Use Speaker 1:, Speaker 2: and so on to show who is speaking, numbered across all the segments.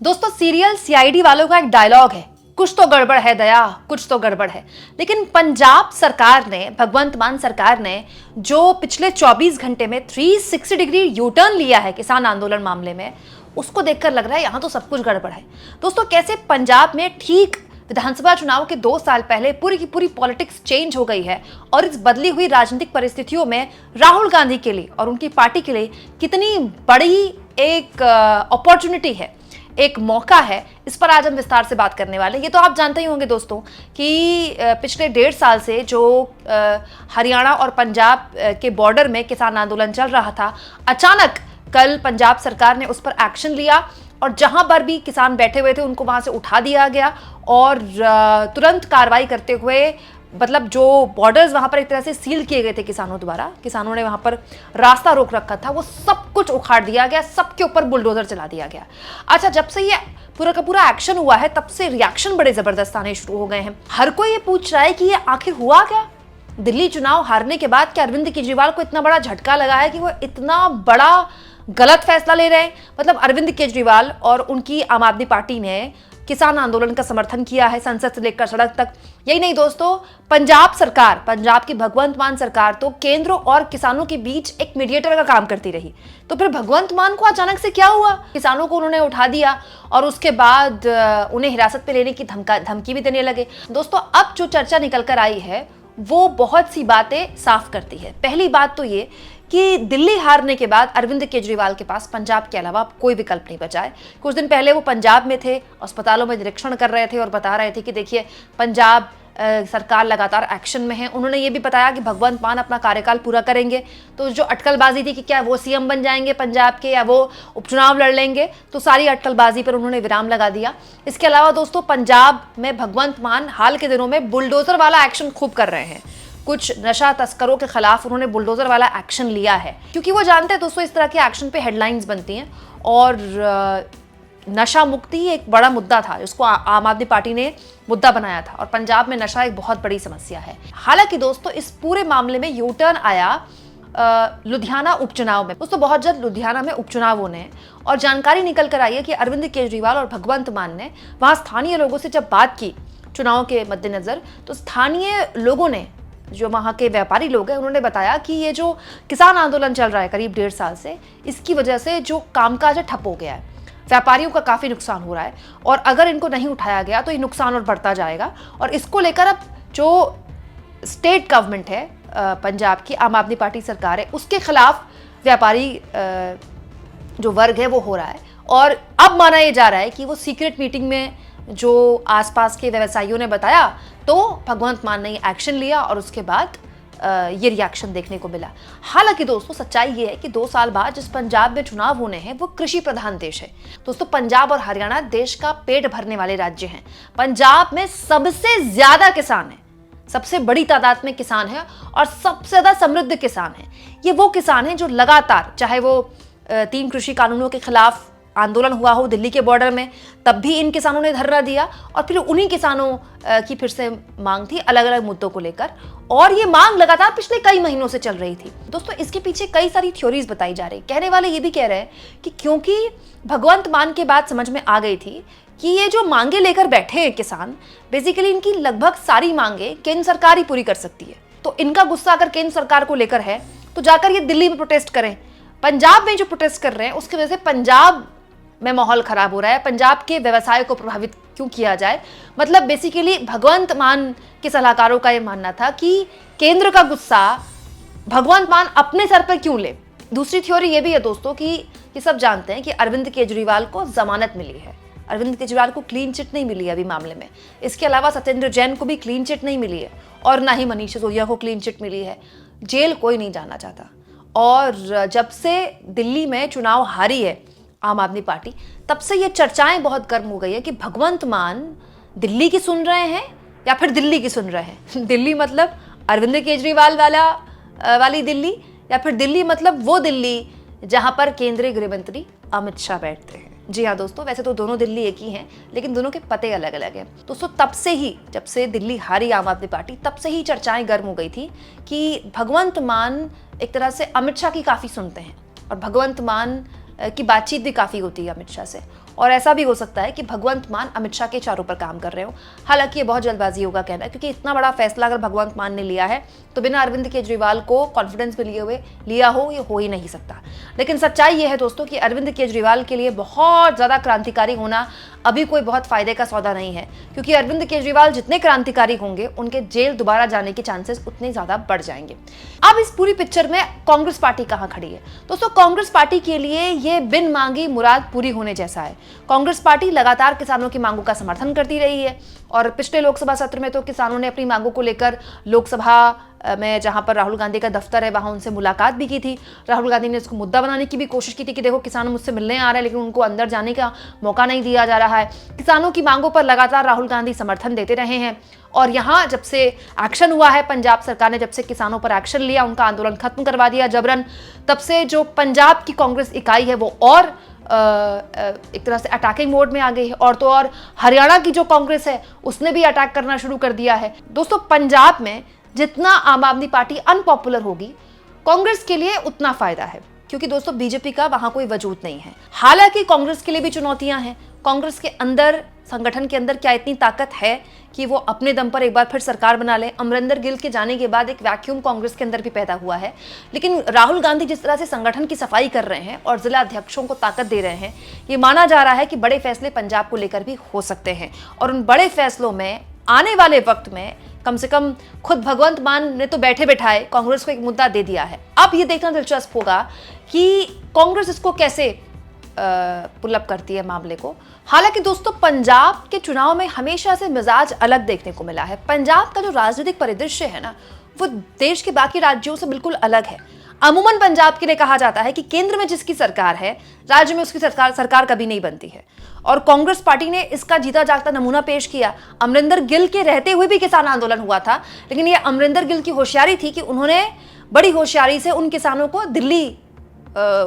Speaker 1: दोस्तों serial CID वालों का एक डायलॉग है, कुछ तो गड़बड़ है दया, कुछ तो गड़बड़ है। लेकिन पंजाब सरकार ने, भगवंत मान सरकार ने जो पिछले 24 घंटे में 360 डिग्री यू टर्न लिया है किसान आंदोलन मामले में, उसको देखकर लग रहा है यहां तो सब कुछ गड़बड़ है। दोस्तों कैसे पंजाब में ठीक विधानसभा चुनाव के 2 साल पहले पूरी की पूरी पॉलिटिक्स चेंज हो गई है और इस बदली हुई राजनीतिक परिस्थितियों में राहुल गांधी के लिए और उनकी पार्टी के लिए कितनी बड़ी एक अपॉर्चुनिटी है, एक मौका है, इस पर आज हम विस्तार से बात करने वाले हैं। ये तो आप जानते ही होंगे दोस्तों कि पिछले 1.5 साल से जो हरियाणा और पंजाब के बॉर्डर में किसान आंदोलन चल रहा था, अचानक कल पंजाब सरकार ने उस पर एक्शन लिया और जहां पर भी किसान बैठे हुए थे उनको वहां से उठा दिया गया और तुरंत कार्रवाई करते हुए, मतलब जो बॉर्डर्स वहां पर एक तरह से सील किए गए थे किसानों द्वारा, किसानों ने वहां पर रास्ता रोक रखा था, वो सब कुछ उखाड़ दिया गया, सबके ऊपर बुलडोजर चला दिया गया। अच्छा, जब से ये पूरा का पूरा एक्शन हुआ है तब से रिएक्शन बड़े जबरदस्त आने शुरू हो गए हैं। हर कोई ये पूछ रहा है कि ये आखिर हुआ क्या। दिल्ली चुनाव हारने के बाद क्या अरविंद केजरीवाल को इतना बड़ा झटका लगा है कि वो इतना बड़ा गलत फैसला ले रहे हैं। मतलब अरविंद केजरीवाल और उनकी आम आदमी पार्टी ने किसान आंदोलन का समर्थन किया है, संसद से लेकर सड़क तक। यही नहीं दोस्तों, पंजाब सरकार, पंजाब की भगवंत मान सरकार तो केंद्र और किसानों के बीच एक मीडिएटर का काम करती रही। तो फिर भगवंत मान को अचानक से क्या हुआ? किसानों को उन्होंने उठा दिया और उसके बाद उन्हें हिरासत में लेने की धमकी भी देने लगे। दोस्तों अब जो चर्चा निकल कर आई है वो बहुत सी बातें साफ करती है। पहली बात तो ये कि दिल्ली हारने के बाद अरविंद केजरीवाल के पास पंजाब के अलावा कोई विकल्प नहीं बचा है। कुछ दिन पहले वो पंजाब में थे, अस्पतालों में निरीक्षण कर रहे थे और बता रहे थे कि देखिए पंजाब सरकार लगातार एक्शन में है। उन्होंने ये भी बताया कि भगवंत मान अपना कार्यकाल पूरा करेंगे। तो जो अटकलबाजी थी कि क्या वो सीएम बन जाएंगे पंजाब के या वो उपचुनाव लड़ लेंगे, तो सारी अटकलबाजी पर उन्होंने विराम लगा दिया। इसके अलावा दोस्तों पंजाब में भगवंत मान हाल के दिनों में बुलडोजर वाला एक्शन खूब कर रहे हैं। कुछ नशा तस्करों के खिलाफ उन्होंने बुलडोजर वाला एक्शन लिया है क्योंकि वो जानते हैं दोस्तों इस तरह के एक्शन पे हेडलाइंस बनती हैं और नशा मुक्ति एक बड़ा मुद्दा था जिसको आम आदमी पार्टी ने मुद्दा बनाया था और पंजाब में नशा एक बहुत बड़ी समस्या है। हालांकि दोस्तों इस पूरे मामले में यू टर्न आया लुधियाना उपचुनाव में। दोस्तों बहुत जल्द लुधियाना में उपचुनाव होने हैं और जानकारी निकल कर आई है कि अरविंद केजरीवाल और भगवंत मान ने वहां स्थानीय लोगों से जब बात की चुनाव के मद्देनजर, तो स्थानीय लोगों ने, जो वहाँ के व्यापारी लोग हैं, उन्होंने बताया कि ये जो किसान आंदोलन चल रहा है करीब 1.5 साल से, इसकी वजह से जो कामकाज है ठप हो गया है, व्यापारियों का काफ़ी नुकसान हो रहा है और अगर इनको नहीं उठाया गया तो ये नुकसान और बढ़ता जाएगा। और इसको लेकर अब जो स्टेट गवर्नमेंट है पंजाब की आम आदमी पार्टी सरकार है, उसके खिलाफ व्यापारी जो वर्ग है वो हो रहा है। और अब माना यह जा रहा है कि वो सीक्रेट मीटिंग में जो आसपास के व्यवसायियों ने बताया तो भगवंत मान ने एक्शन लिया और उसके बाद ये रिएक्शन देखने को मिला। हालांकि दोस्तों सच्चाई ये है कि 2 साल बाद जिस पंजाब में चुनाव होने हैं वो कृषि प्रधान देश है। दोस्तों पंजाब और हरियाणा देश का पेट भरने वाले राज्य हैं। पंजाब में सबसे ज्यादा किसान है, सबसे बड़ी तादाद में किसान है और सबसे ज्यादा समृद्ध किसान है। ये वो किसान है जो लगातार, चाहे वो 3 कृषि कानूनों के खिलाफ आंदोलन हुआ हो दिल्ली के बॉर्डर में, तब भी इन किसानों ने धरना दिया और फिर उन्हीं किसानों की फिर से मांग थी अलग अलग मुद्दों को लेकर, और ये मांग लगातार पिछले कई महीनों से चल रही थी। दोस्तों इसके पीछे कई सारी थ्योरीज बताई जा रही। कहने वाले ये भी कह रहे हैं कि क्योंकि भगवंत मान के बाद समझ में आ गई थी कि ये जो मांगे लेकर बैठे हैं किसान, बेसिकली इनकी लगभग सारी मांगे केंद्र सरकार ही पूरी कर सकती है। तो इनका गुस्सा अगर केंद्र सरकार को लेकर है तो जाकर ये दिल्ली में प्रोटेस्ट करें। पंजाब में जो प्रोटेस्ट कर रहे हैं उसकी वजह से पंजाब में माहौल खराब हो रहा है, पंजाब के व्यवसाय को प्रभावित क्यों किया जाए। मतलब बेसिकली भगवंत मान के सलाहकारों का यह मानना था कि केंद्र का गुस्सा भगवंत मान अपने सर पर क्यों ले। दूसरी थ्योरी यह भी है दोस्तों कि ये सब जानते हैं कि अरविंद केजरीवाल को जमानत मिली है। अरविंद केजरीवाल को क्लीन चिट नहीं मिली है अभी मामले में। इसके अलावा सत्येंद्र जैन को भी क्लीन चिट नहीं मिली है और ना ही मनीष सिसोदिया को क्लीन चिट मिली है। जेल कोई नहीं जाना चाहता। और जब से दिल्ली में चुनाव हारी है आम आदमी पार्टी, तब से ये चर्चाएं बहुत गर्म हो गई है कि भगवंत मान दिल्ली की सुन रहे हैं या फिर दिल्ली की सुन रहे हैं। दिल्ली मतलब अरविंद केजरीवाल वाली दिल्ली, या फिर दिल्ली मतलब वो दिल्ली जहां पर केंद्रीय गृह मंत्री अमित शाह बैठते हैं। जी हाँ दोस्तों, वैसे तो दोनों दिल्ली एक ही हैं, लेकिन दोनों के पते अलग अलग हैं। दोस्तों तब से ही, जब से दिल्ली हारी आम आदमी पार्टी, तब से ही चर्चाएं गर्म हो गई थी कि भगवंत मान एक तरह से अमित शाह की काफ़ी सुनते हैं और भगवंत मान की बातचीत भी काफ़ी होती है अमित शाह से। और ऐसा भी हो सकता है कि भगवंत मान अमित शाह के चारों पर काम कर रहे हो। हालांकि ये बहुत जल्दबाजी होगा कहना, क्योंकि इतना बड़ा फैसला अगर भगवंत मान ने लिया है तो बिना अरविंद केजरीवाल को कॉन्फिडेंस में लिए हुए लिया हो, ये हो ही नहीं सकता। लेकिन सच्चाई ये है दोस्तों कि अरविंद केजरीवाल के लिए बहुत ज़्यादा क्रांतिकारी होना अभी कोई बहुत फायदे का सौदा नहीं है, क्योंकि अरविंद केजरीवाल जितने क्रांतिकारी होंगे उनके जेल दोबारा जाने के चांसेस उतने ज़्यादा बढ़ जाएंगे। अब इस पूरी पिक्चर में कांग्रेस पार्टी कहाँ खड़ी है दोस्तों? कांग्रेस पार्टी के लिए ये बिन मांगी मुराद पूरी होने जैसा है। कांग्रेस पार्टी लगातार किसानों की मांगों का समर्थन करती रही है और पिछले लोकसभा सत्र में तो किसानों ने अपनी मांगों को लेकर लोकसभा में जहां पर राहुल गांधी का दफ्तर है वहां उनसे मुलाकात भी की थी। राहुल गांधी ने इसको मुद्दा बनाने की भी कोशिश की थी कि देखो किसान मुझसे मिलने आ रहे हैं लेकिन उनको अंदर जाने का मौका नहीं दिया जा रहा है। किसानों की मांगों पर लगातार राहुल गांधी समर्थन देते रहे हैं और यहाँ जब से एक्शन हुआ है, पंजाब सरकार ने जब से किसानों पर एक्शन लिया, उनका आंदोलन खत्म करवा दिया जबरन, तब से जो पंजाब की कांग्रेस इकाई है वो और एक तरह से अटैकिंग मोड में आ गई है। और तो और हरियाणा की जो कांग्रेस है उसने भी अटैक करना शुरू कर दिया है। दोस्तों पंजाब में जितना आम आदमी पार्टी अनपॉपुलर होगी कांग्रेस के लिए उतना फायदा है, क्योंकि दोस्तों बीजेपी का वहां कोई वजूद नहीं है। हालांकि कांग्रेस के लिए भी चुनौतियां हैं। कांग्रेस के अंदर, संगठन के अंदर क्या इतनी ताकत है कि वो अपने दम पर एक बार फिर सरकार बना ले? अमरिंदर गिल के जाने के बाद एक वैक्यूम कांग्रेस के अंदर भी पैदा हुआ है। लेकिन राहुल गांधी जिस तरह से संगठन की सफाई कर रहे हैं और जिला अध्यक्षों को ताकत दे रहे हैं, ये माना जा रहा है कि बड़े फैसले पंजाब को लेकर भी हो सकते हैं और उन बड़े फैसलों में आने वाले वक्त में कम से कम खुद भगवंत मान ने तो बैठे बैठाए कांग्रेस को एक मुद्दा दे दिया है। अब ये देखना दिलचस्प होगा कि कांग्रेस इसको कैसे पुलअप करती है मामले को। हालांकि दोस्तों पंजाब के चुनाव में हमेशा से मिजाज अलग देखने को मिला है। पंजाब का जो राजनीतिक परिदृश्य है ना, वो देश के बाकी राज्यों से बिल्कुल अलग है। अमूमन पंजाब के लिए कहा जाता है कि केंद्र में जिसकी सरकार है, राज्य में उसकी सरकार कभी नहीं बनती है और कांग्रेस पार्टी ने इसका जीता जागता नमूना पेश किया। अमरिंदर गिल के रहते हुए भी किसान आंदोलन हुआ था, लेकिन ये अमरिंदर गिल की होशियारी थी कि उन्होंने बड़ी होशियारी से उन किसानों को दिल्ली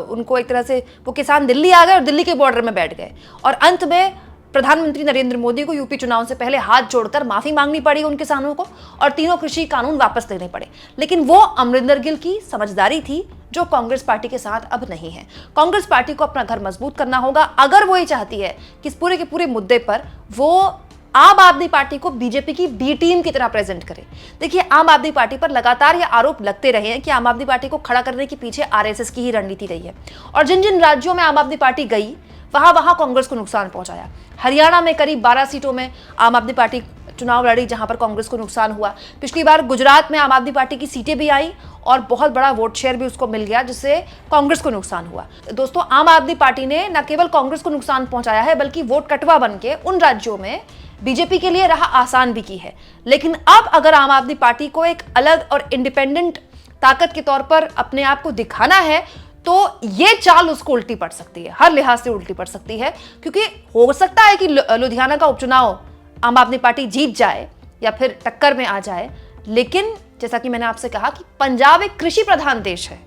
Speaker 1: उनको एक तरह से वो किसान दिल्ली आ गए और दिल्ली के बॉर्डर में बैठ गए और अंत में प्रधानमंत्री नरेंद्र मोदी को यूपी चुनाव से पहले हाथ जोड़कर माफी मांगनी पड़ी उन किसानों को और तीनों कृषि कानून वापस लेने पड़े। लेकिन वो अमरिंदर गिल की समझदारी थी जो कांग्रेस पार्टी के साथ अब नहीं है। कांग्रेस पार्टी को अपना घर मजबूत करना होगा अगर वो ये चाहती है कि इस पूरे के पूरे मुद्दे पर वो आम आदमी पार्टी को बीजेपी की बी टीम की तरह प्रेजेंट करे। देखिए आम आदमी पार्टी पर लगातार ये आरोप लगते रहे हैं कि आम आदमी पार्टी को खड़ा करने के पीछे आरएसएस की ही रणनीति रही है और जिन जिन राज्यों में आम आदमी पार्टी गई वहां कांग्रेस को नुकसान पहुंचाया। हरियाणा में करीब 12 सीटों में आम आदमी पार्टी चुनाव लड़ी जहां पर कांग्रेस को नुकसान हुआ। पिछली बार गुजरात में आम आदमी पार्टी की सीटें भी आई और बहुत बड़ा वोट शेयर भी उसको मिल गया जिससे कांग्रेस को नुकसान हुआ। दोस्तों आम आदमी पार्टी ने न केवल कांग्रेस को नुकसान पहुंचाया है बल्कि वोट कटवा बन के उन राज्यों में बीजेपी के लिए राह आसान भी की है। लेकिन अब अगर आम आदमी पार्टी को एक अलग और इंडिपेंडेंट ताकत के तौर पर अपने आप को दिखाना है तो ये चाल उसको उल्टी पड़ सकती है, हर लिहाज से उल्टी पड़ सकती है, क्योंकि हो सकता है कि लुधियाना का उपचुनाव आम आदमी पार्टी जीत जाए या फिर टक्कर में आ जाए, लेकिन जैसा कि मैंने आपसे कहा कि पंजाब एक कृषि प्रधान देश है,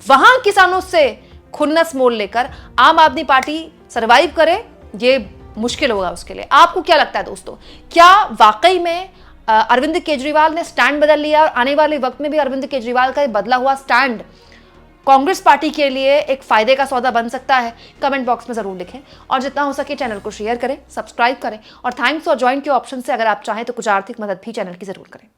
Speaker 1: वहां किसानों से खुन्नस मोल लेकर आम आदमी पार्टी सरवाइव करे ये मुश्किल होगा उसके लिए। आपको क्या लगता है दोस्तों, क्या वाकई में अरविंद केजरीवाल ने स्टैंड बदल लिया और आने वाले वक्त में भी अरविंद केजरीवाल का बदला हुआ स्टैंड कांग्रेस पार्टी के लिए एक फायदे का सौदा बन सकता है? कमेंट बॉक्स में जरूर लिखें और जितना हो सके चैनल को शेयर करें, सब्सक्राइब करें और थैंक्स और ज्वाइन के ऑप्शन से अगर आप चाहें तो कुछ आर्थिक मदद भी चैनल की जरूर करें।